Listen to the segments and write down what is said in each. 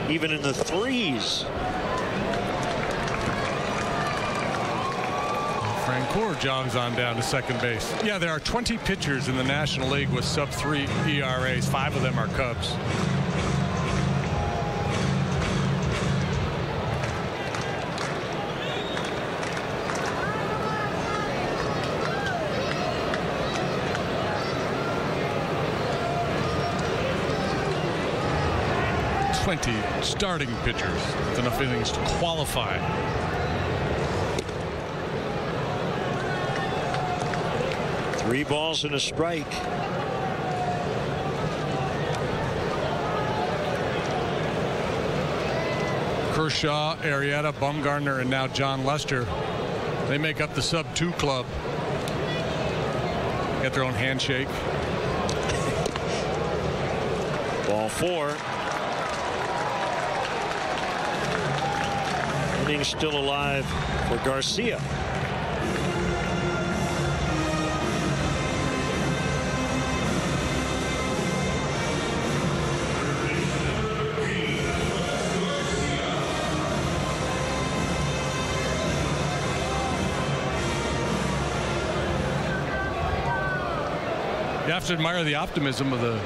even in the threes. Francoeur jogs on down to second base. Yeah, there are 20 pitchers in the National League with sub-3 ERAs. 5 of them are Cubs. Starting pitchers with enough innings to qualify. Three balls and a strike. Kershaw, Arrieta, Bumgarner, and now John Lester. They make up the sub-2 club. Get their own handshake. Ball 4. Inning still alive for Garcia. You have to admire the optimism of the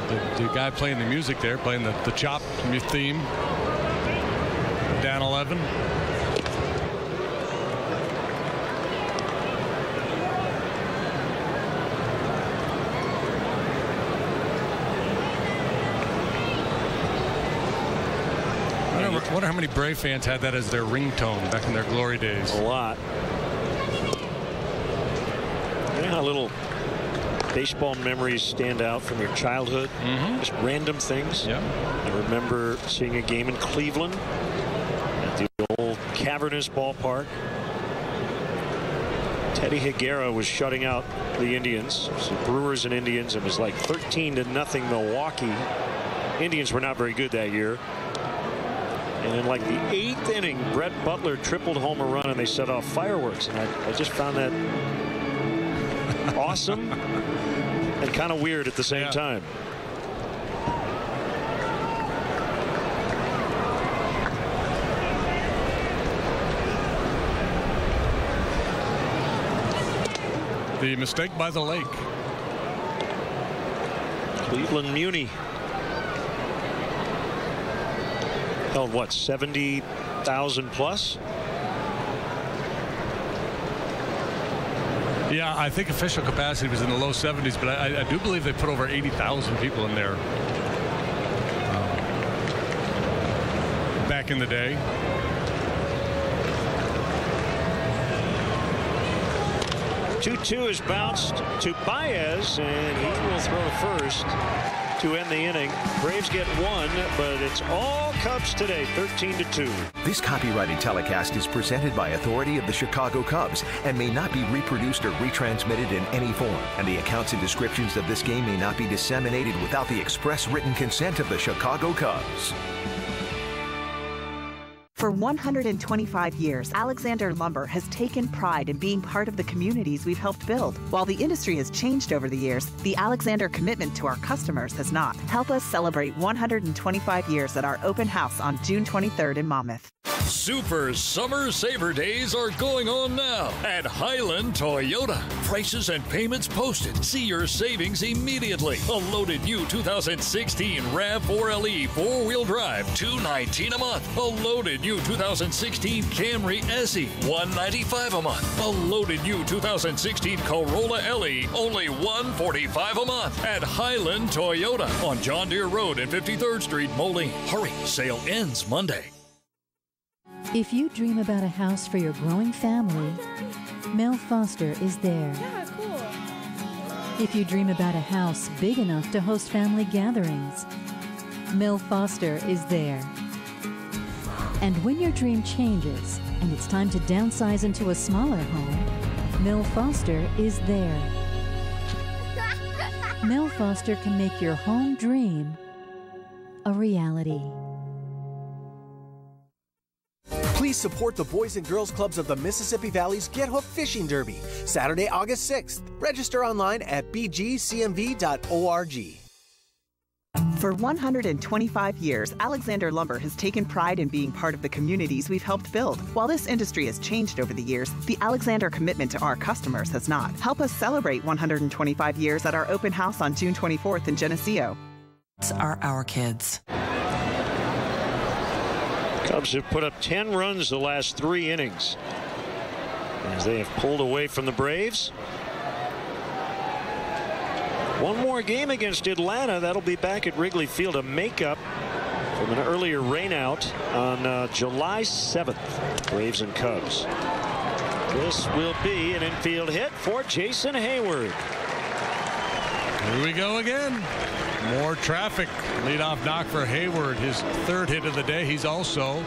guy playing the music there, playing the chop theme. Down 11. I wonder how many Brave fans had that as their ringtone back in their glory days. A lot. You know how little baseball memories stand out from your childhood? Just random things. Yeah. I remember seeing a game in Cleveland at the old cavernous ballpark. Teddy Higuera was shutting out the Indians. So Brewers and Indians. It was like 13-0 Milwaukee. Indians were not very good that year. And in like the 8th inning, Brett Butler tripled home a run and they set off fireworks. And I just found that awesome and kind of weird at the same time. The mistake by the lake. Cleveland Muni held what, 70,000 plus? Yeah, I think official capacity was in the low 70s, but I do believe they put over 80,000 people in there back in the day. Two is bounced to Baez, and he will throw first to end the inning. Braves get 1, but it's all Cubs today, 13-2. This copyrighted telecast is presented by authority of the Chicago Cubs and may not be reproduced or retransmitted in any form. And the accounts and descriptions of this game may not be disseminated without the express written consent of the Chicago Cubs. For 125 years, Alexander Lumber has taken pride in being part of the communities we've helped build. While the industry has changed over the years, the Alexander commitment to our customers has not. Help us celebrate 125 years at our open house on June 23rd in Monmouth. Super Summer Saver Days are going on now at Highland Toyota. Prices and payments posted. See your savings immediately. A loaded new 2016 RAV4 LE 4-wheel drive, $219 a month. A loaded new 2016 Camry SE, $195 a month. A loaded new 2016 Corolla LE, only $145 a month at Highland Toyota on John Deere Road and 53rd Street, Moline. Hurry, sale ends Monday. If you dream about a house for your growing family, Mel Foster is there. Yeah, cool. If you dream about a house big enough to host family gatherings, Mel Foster is there. And when your dream changes and it's time to downsize into a smaller home, Mel Foster is there. Mel Foster can make your home dream a reality. Please support the Boys and Girls Clubs of the Mississippi Valley's Get Hooked Fishing Derby, Saturday, August 6th. Register online at bgcmv.org. For 125 years, Alexander Lumber has taken pride in being part of the communities we've helped build. While this industry has changed over the years, the Alexander commitment to our customers has not. Help us celebrate 125 years at our open house on June 24th in Geneseo. Are our kids. Cubs have put up 10 runs the last 3 innings as they have pulled away from the Braves. One more game against Atlanta. That'll be back at Wrigley Field, a makeup from an earlier rainout on July 7th. Braves and Cubs. This will be an infield hit for Jason Hayward. Here we go again. More traffic. Leadoff knock for Hayward. His 3rd hit of the day. He's also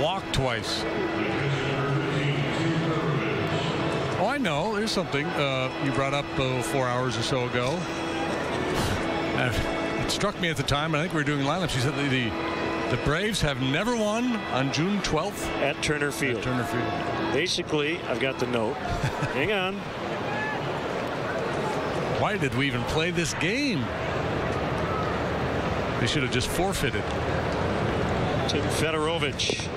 walked twice. Oh, I know. There's something you brought up 4 hours or so ago. It struck me at the time, and I think we were doing lineups. You said the Braves have never won on June 12th. At Turner Field. At Turner Field. Basically, I've got the note. Hang on. Why did we even play this game? They should have just forfeited. Tim Fedorovich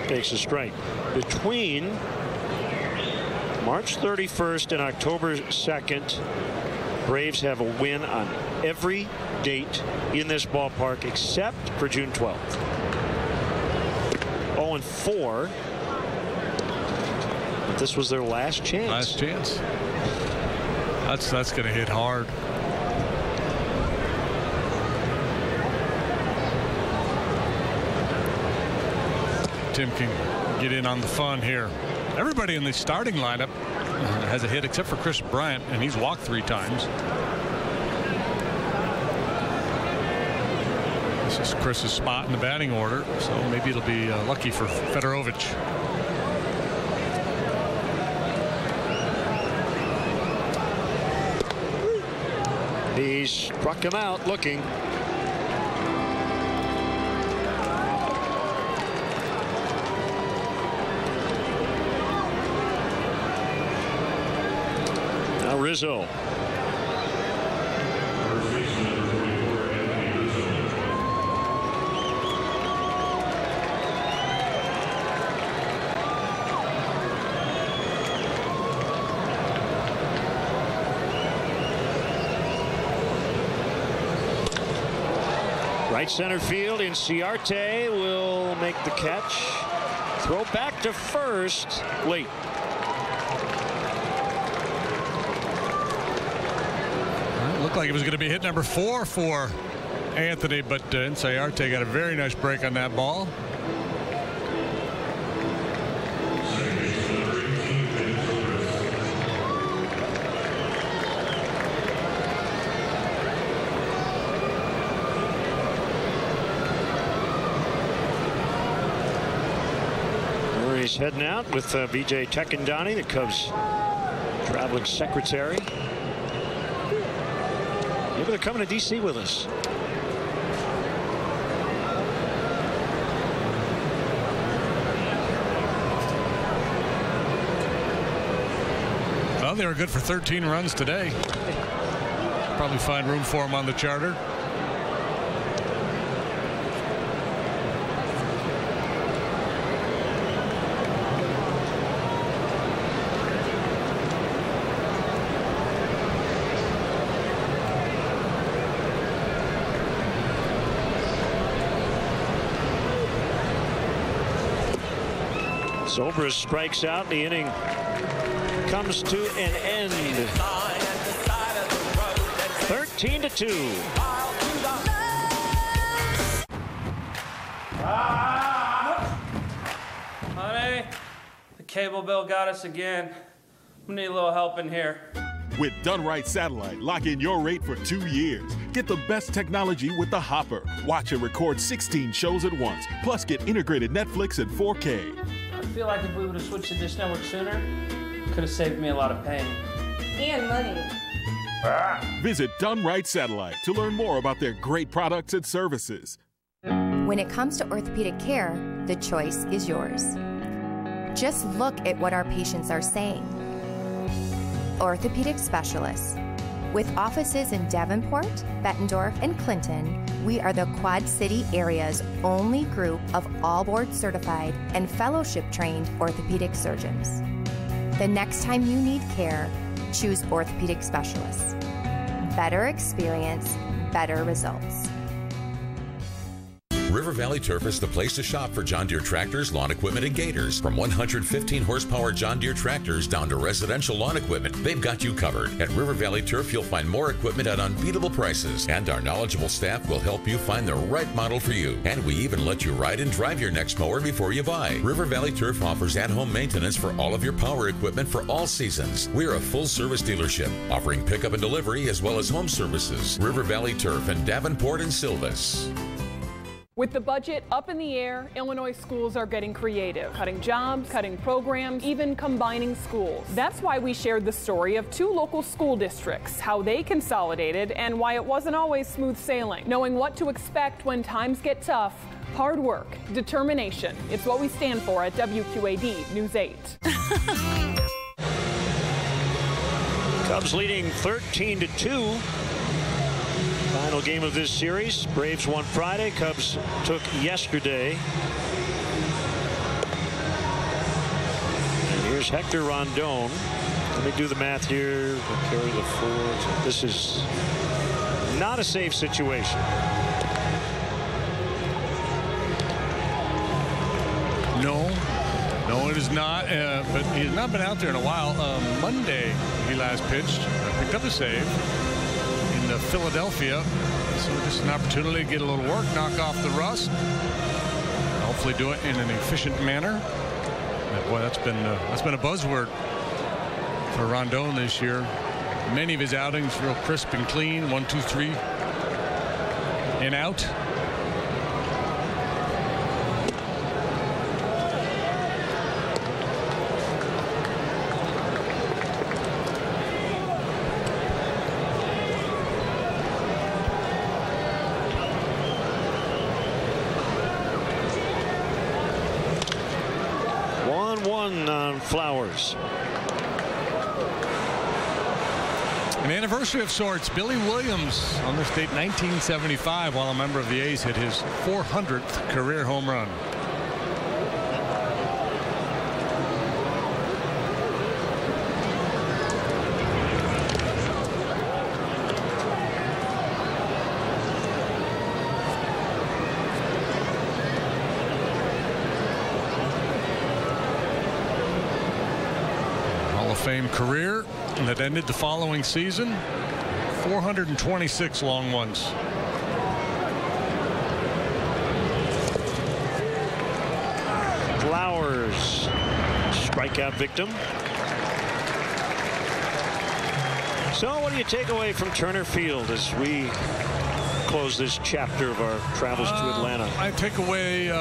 takes a strike. Between March 31st and October 2nd, Braves have a win on every date in this ballpark except for June 12th. 0-4. But this was their last chance. Last chance. That's going to hit hard. Tim can get in on the fun here. Everybody in the starting lineup has a hit except for Chris Bryant, and he's walked 3 times. This is Chris's spot in the batting order, so maybe it'll be lucky for Fedorovich. He struck him out looking. Rizzo. Right center field, and Ciarte will make the catch. Throw back to first late. Looked like it was going to be hit number 4 for Anthony, but Ciarte got a very nice break on that ball. He's heading out with Vijay Tekandani, the Cubs traveling secretary. Maybe they're coming to D.C. with us. Well, they were good for 13 runs today. Probably find room for them on the charter. Zobrist strikes out. The inning comes to an end. 13-2. Honey, the cable bill got us again. We need a little help in here. With Done Right Satellite, lock in your rate for 2 years. Get the best technology with the Hopper. Watch and record 16 shows at once. Plus, get integrated Netflix in 4K. I feel like if we would have switched to Dish Network sooner, it could have saved me a lot of pain. And money. Visit Done Right Satellite to learn more about their great products and services. When it comes to orthopedic care, the choice is yours. Just look at what our patients are saying. Orthopedic specialists. With offices in Davenport, Bettendorf, and Clinton, We are the Quad City area's only group of all board certified and fellowship trained orthopedic surgeons. The next time you need care, choose orthopedic specialists. Better experience, better results. River Valley Turf is the place to shop for John Deere tractors, lawn equipment, and gators. From 115 horsepower John Deere tractors down to residential lawn equipment, they've got you covered. At River Valley Turf, you'll find more equipment at unbeatable prices, and our knowledgeable staff will help you find the right model for you. And we even let you ride and drive your next mower before you buy. River Valley Turf offers at-home maintenance for all of your power equipment for all seasons. We're a full-service dealership, offering pickup and delivery as well as home services. River Valley Turf in Davenport and Silvis. With the budget up in the air, Illinois schools are getting creative, cutting jobs, cutting programs, even combining schools. That's why we shared the story of 2 local school districts, how they consolidated, and why it wasn't always smooth sailing. Knowing what to expect when times get tough, hard work, determination. It's what we stand for at WQAD News 8. Cubs leading 13-2. Final game of this series. Braves won Friday. Cubs took yesterday. And here's Hector Rondon. Let me do the math here. We'll carry the 4. This is not a safe situation. No, it is not. But he has not been out there in a while. Monday, he last pitched. Picked up a save in Philadelphia. So just an opportunity to get a little work, knock off the rust. Hopefully do it in an efficient manner. And boy, that's been a buzzword for Rondon this year. Many of his outings real crisp and clean. 1, 2, 3 and out. Flowers. An anniversary of sorts. Billy Williams on this date 1975, while a member of the A's, hit his 400th career home run. Fame career that ended the following season. 426 long ones. Flowers, strikeout victim. So what do you take away from Turner Field as we close this chapter of our travels to Atlanta? I take away, you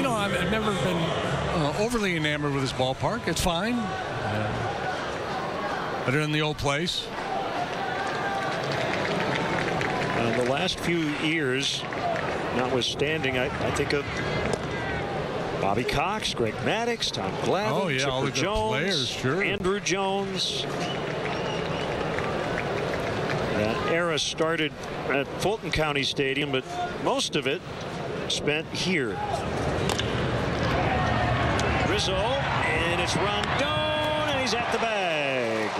know, I've never been overly enamored with this ballpark. It's fine. Better than the old place. And the last few years, notwithstanding, I think of Bobby Cox, Greg Maddux, Tom Glavine, Chipper Jones, players, sure. Andrew Jones. That era started at Fulton County Stadium, but most of it spent here. Rizzo, and it's Rondon, and he's at the bag.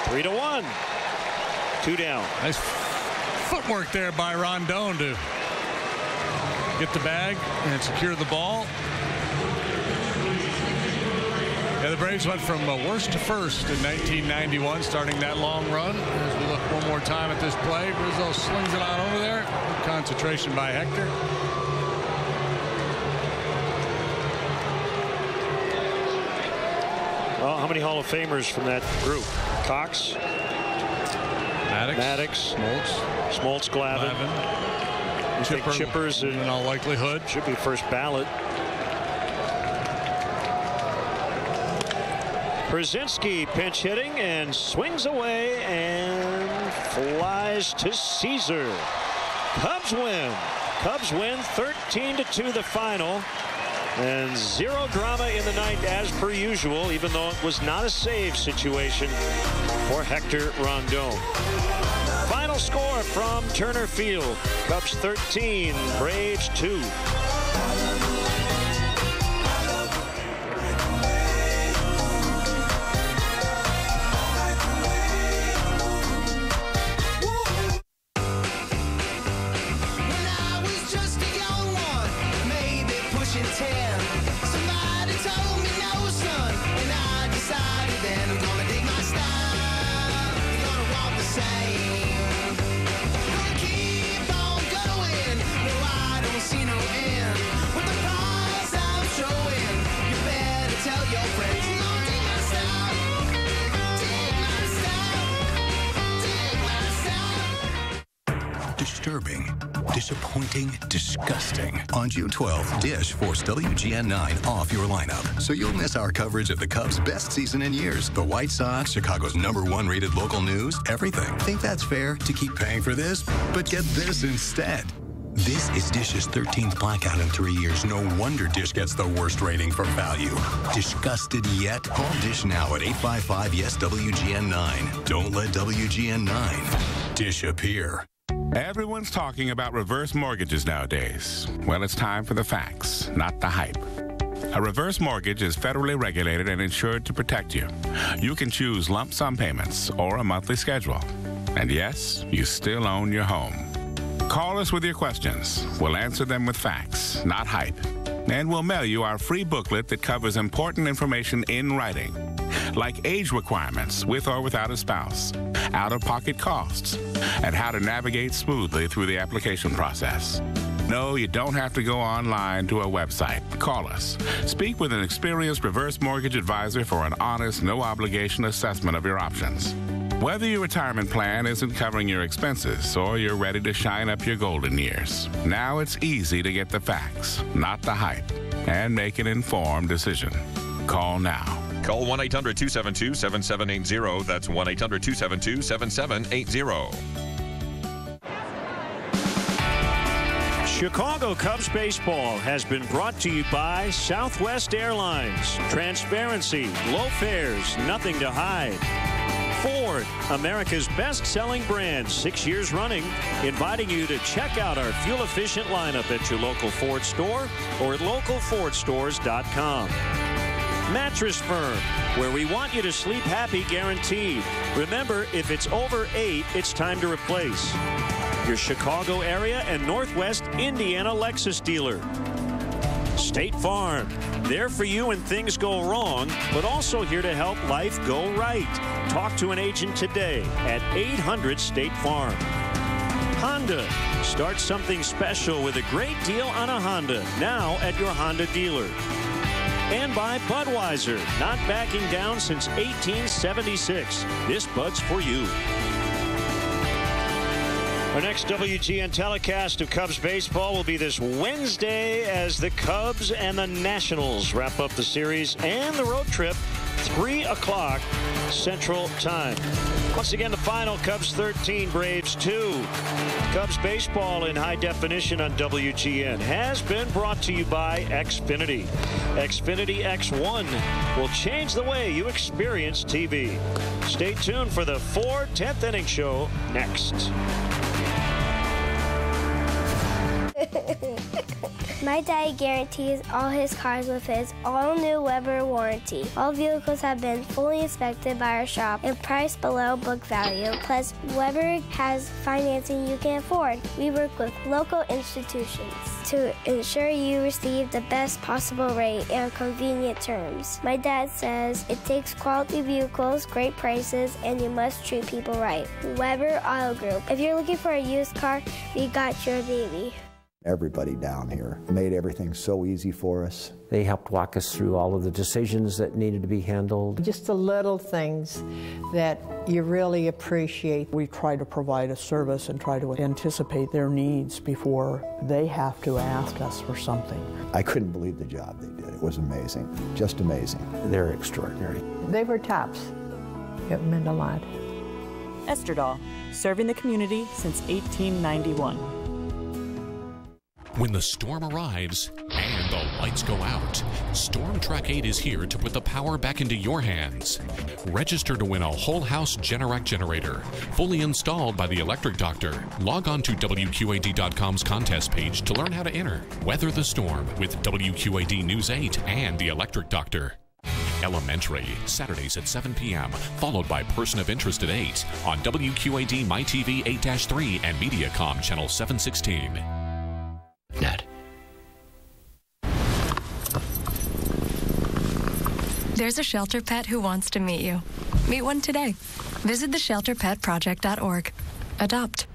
3-1. 2 down. Nice footwork there by Rondon to get the bag and secure the ball. Yeah, the Braves went from worst to first in 1991, starting that long run. As we look one more time at this play, Rizzo slings it on over there. Good concentration by Hector. Well, how many Hall of Famers from that group? Cox, Maddux, Smoltz, Glavine. Chippers in all likelihood should be first ballot. Brzezinski pinch hitting and swings away and flies to Caesar. Cubs win. Cubs win 13-2 the final. And zero drama in the ninth as per usual, even though it was not a save situation for Hector Rondon. final score from Turner Field. Cubs 13, Braves 2. Disturbing, disappointing, disgusting. On June 12th, Dish forced WGN9 off your lineup, so you'll miss our coverage of the Cubs' best season in years. The White Sox, Chicago's #1 rated local news, everything. Think that's fair to keep paying for this? But get this instead. This is Dish's 13th blackout in 3 years. No wonder Dish gets the worst rating for value. Disgusted yet? Call Dish now at 855-YES-WGN9. Don't let WGN9 disappear. Everyone's talking about reverse mortgages nowadays. Well, it's time for the facts, not the hype. A reverse mortgage is federally regulated and insured to protect you. You can choose lump sum payments or a monthly schedule. And yes, you still own your home. Call us with your questions. We'll answer them with facts, not hype. And we'll mail you our free booklet that covers important information in writing, like age requirements with or without a spouse, out-of-pocket costs, and how to navigate smoothly through the application process. No, you don't have to go online to a website. Call us. Speak with an experienced reverse mortgage advisor for an honest, no-obligation assessment of your options. Whether your retirement plan isn't covering your expenses or you're ready to shine up your golden years, now it's easy to get the facts, not the hype, and make an informed decision. Call now. Call 1-800-272-7780. That's 1-800-272-7780. Chicago Cubs baseball has been brought to you by Southwest Airlines. Transparency, low fares, nothing to hide. Ford, America's best-selling brand, 6 years running, inviting you to check out our fuel-efficient lineup at your local Ford store or at localfordstores.com. Mattress Firm, where we want you to sleep happy guaranteed. Remember, if it's over 8, it's time to replace. Your Chicago area and Northwest Indiana Lexus dealer. State Farm, there for you when things go wrong, but also here to help life go right. Talk to an agent today at 800-STATE-FARM. Honda, start something special with a great deal on a Honda, now at your Honda dealer. And by Budweiser, not backing down since 1876. This Bud's for you. Our next WGN telecast of Cubs baseball will be this Wednesday as the Cubs and the Nationals wrap up the series and the road trip, 3 o'clock Central Time. Once again, the final, Cubs 13, Braves 2. Cubs baseball in high definition on WGN has been brought to you by Xfinity. Xfinity X1 will change the way you experience TV. Stay tuned for the 10th inning show next. My daddy guarantees all his cars with his all-new Weber warranty. All vehicles have been fully inspected by our shop and priced below book value. Plus, Weber has financing you can afford. We work with local institutions to ensure you receive the best possible rate and convenient terms. My dad says it takes quality vehicles, great prices, and you must treat people right. Weber Auto Group. If you're looking for a used car, we got your baby. Everybody down here made everything so easy for us. They helped walk us through all of the decisions that needed to be handled. Just the little things that you really appreciate. We try to provide a service and try to anticipate their needs before they have to ask us for something. I couldn't believe the job they did. It was amazing, just amazing. They're extraordinary. They were tops. It meant a lot. Esterdahl, serving the community since 1891. When the storm arrives and the lights go out, Storm Track 8 is here to put the power back into your hands. Register to win a whole house Generac generator, fully installed by the Electric Doctor. Log on to WQAD.com's contest page to learn how to enter. Weather the storm with WQAD News 8 and the Electric Doctor. Elementary, Saturdays at 7 p.m., followed by Person of Interest at 8 on WQAD MyTV 8-3 and Mediacom Channel 716. Net. There's a shelter pet who wants to meet you. Meet one today. Visit theshelterpetproject.org. Adopt.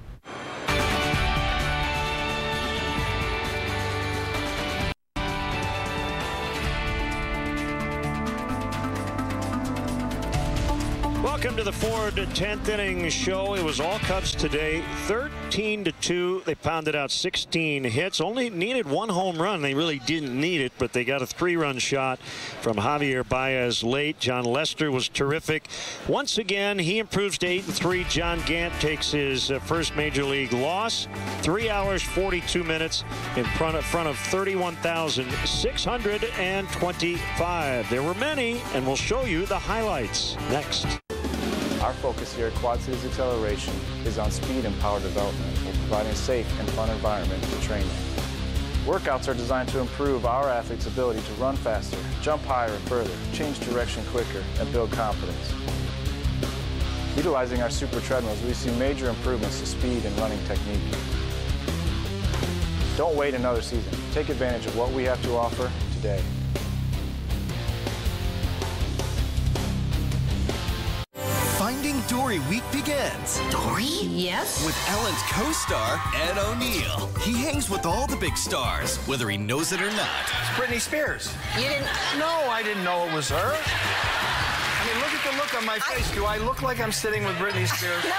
Welcome to the Ford 10th inning show. It was all Cubs today, 13-2. They pounded out 16 hits. Only needed one home run. They really didn't need it, but they got a 3-run shot from Javier Baez late. John Lester was terrific. Once again, he improves to 8-3. John Gant takes his first major league loss. 3 hours, 42 minutes in front of 31,625. There were many, and we'll show you the highlights next. Our focus here at Quad Cities Acceleration is on speed and power development, while providing a safe and fun environment for training. Workouts are designed to improve our athletes' ability to run faster, jump higher and further, change direction quicker, and build confidence. Utilizing our super treadmills, we see major improvements to speed and running technique. Don't wait another season. Take advantage of what we have to offer today. Finding Dory week begins. Dory? Yes? With Ellen's co-star, Ed O'Neill. He hangs with all the big stars, whether he knows it or not. It's Britney Spears. You didn't? No, I didn't know it was her. I mean, look at the look on my face. Do I look like I'm sitting with Britney Spears? No.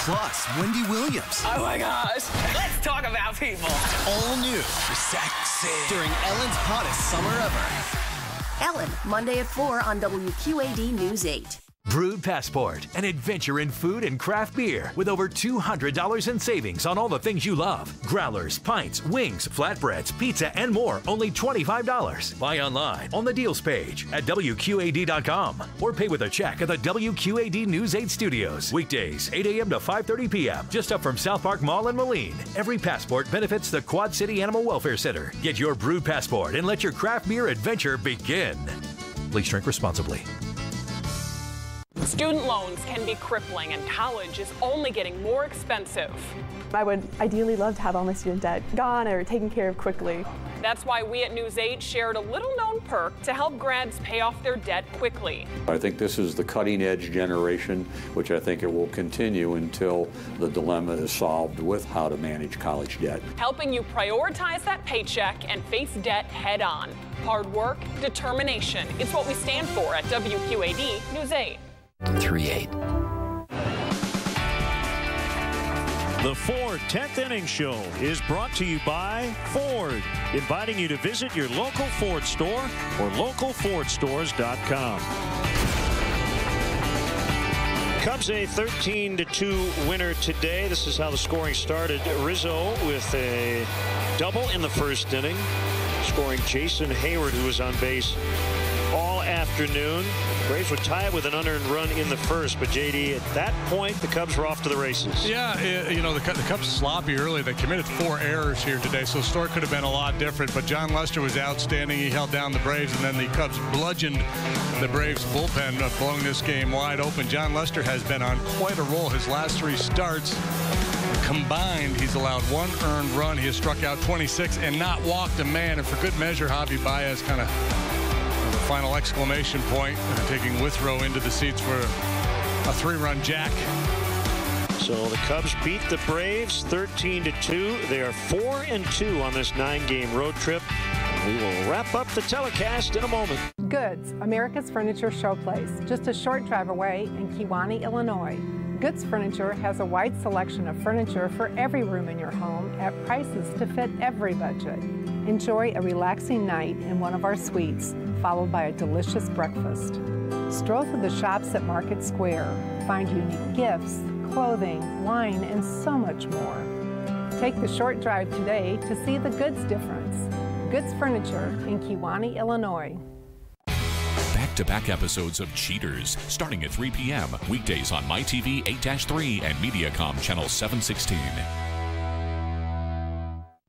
Plus, Wendy Williams. Oh my gosh. Let's talk about people. All new. Sexy. During Ellen's hottest summer ever. Ellen, Monday at 4 on WQAD News 8. Brewed Passport, an adventure in food and craft beer with over $200 in savings on all the things you love. Growlers, pints, wings, flatbreads, pizza, and more, only $25. Buy online on the deals page at WQAD.com or pay with a check at the WQAD News 8 studios. Weekdays, 8 a.m. to 5:30 p.m. just up from South Park Mall in Moline. Every passport benefits the Quad City Animal Welfare Center. Get your Brewed Passport and let your craft beer adventure begin. Please drink responsibly. Student loans can be crippling, and college is only getting more expensive. I would ideally love to have all my student debt gone or taken care of quickly. That's why we at News 8 shared a little-known perk to help grads pay off their debt quickly. I think this is the cutting-edge generation, which I think it will continue until the dilemma is solved with how to manage college debt. Helping you prioritize that paycheck and face debt head-on. Hard work, determination. It's what we stand for at WQAD News 8. 3-8. The Ford 10th inning show is brought to you by Ford, inviting you to visit your local Ford store or localfordstores.com. Cubs a 13-2 winner today. This is how the scoring started. Rizzo with a double in the first inning, scoring Jason Hayward, who was on base all afternoon. Braves would tie it with an unearned run in the first, but JD, at that point, the Cubs were off to the races. Yeah, you know, the Cubs sloppy early. They committed 4 errors here today, so the story could have been a lot different. But John Lester was outstanding. He held down the Braves, and then the Cubs bludgeoned the Braves bullpen, blowing this game wide open. John Lester has been on quite a roll. His last 3 starts combined, he's allowed 1 earned run. He has struck out 26 and not walked a man. And for good measure, Javi Baez kind of the final exclamation point, taking Withrow into the seats for a 3-run jack. So the Cubs beat the Braves 13-2. They are 4-2 on this 9-game road trip. We will wrap up the telecast in a moment. Goods, America's Furniture Showplace, just a short drive away in Kewanee, Illinois. Goods Furniture has a wide selection of furniture for every room in your home at prices to fit every budget. Enjoy a relaxing night in one of our suites, followed by a delicious breakfast. Stroll through the shops at Market Square. Find unique gifts, clothing, wine, and so much more. Take the short drive today to see the goods difference. Goods Furniture in Kewanee, Illinois. Back-to-back episodes of Cheaters, starting at 3 p.m. weekdays on MyTV 8-3 and Mediacom Channel 716.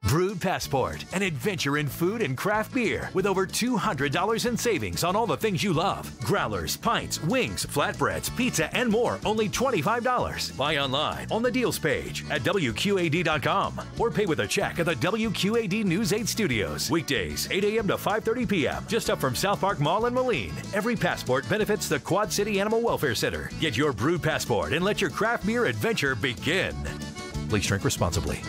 Brewed Passport, an adventure in food and craft beer with over $200 in savings on all the things you love. Growlers, pints, wings, flatbreads, pizza, and more, only $25. Buy online on the deals page at WQAD.com or pay with a check at the WQAD News 8 studios. Weekdays, 8 a.m. to 5:30 p.m. just up from South Park Mall in Moline. Every passport benefits the Quad City Animal Welfare Center. Get your Brewed Passport and let your craft beer adventure begin. Please drink responsibly.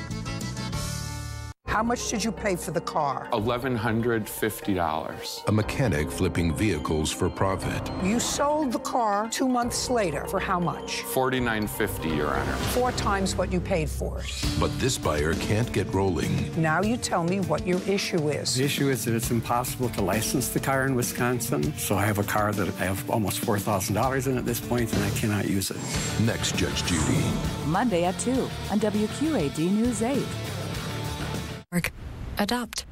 How much did you pay for the car? $1,150. A mechanic flipping vehicles for profit. You sold the car 2 months later. For how much? $4,950, Your Honor. 4 times what you paid for it. But this buyer can't get rolling. Now you tell me what your issue is. The issue is that it's impossible to license the car in Wisconsin. So I have a car that I have almost $4,000 in at this point, and I cannot use it. Next, Judge Judy. Monday at 2 on WQAD News 8. Adopt.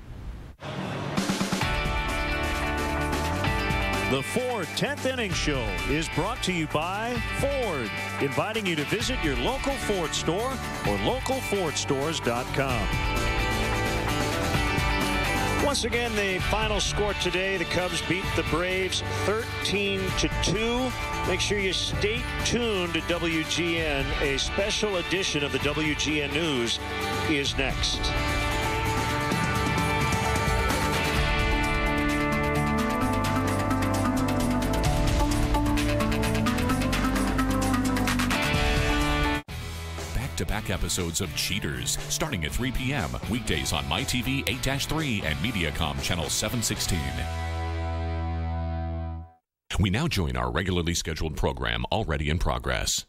The Ford 10th Inning Show is brought to you by Ford, inviting you to visit your local Ford store or localfordstores.com. Once again, the final score today, the Cubs beat the Braves 13-2. Make sure you stay tuned to WGN. A special edition of the WGN News is next. Back-to-back episodes of Cheaters, starting at 3 p.m. weekdays on MyTV 8-3 and Mediacom Channel 716. We now join our regularly scheduled program already in progress.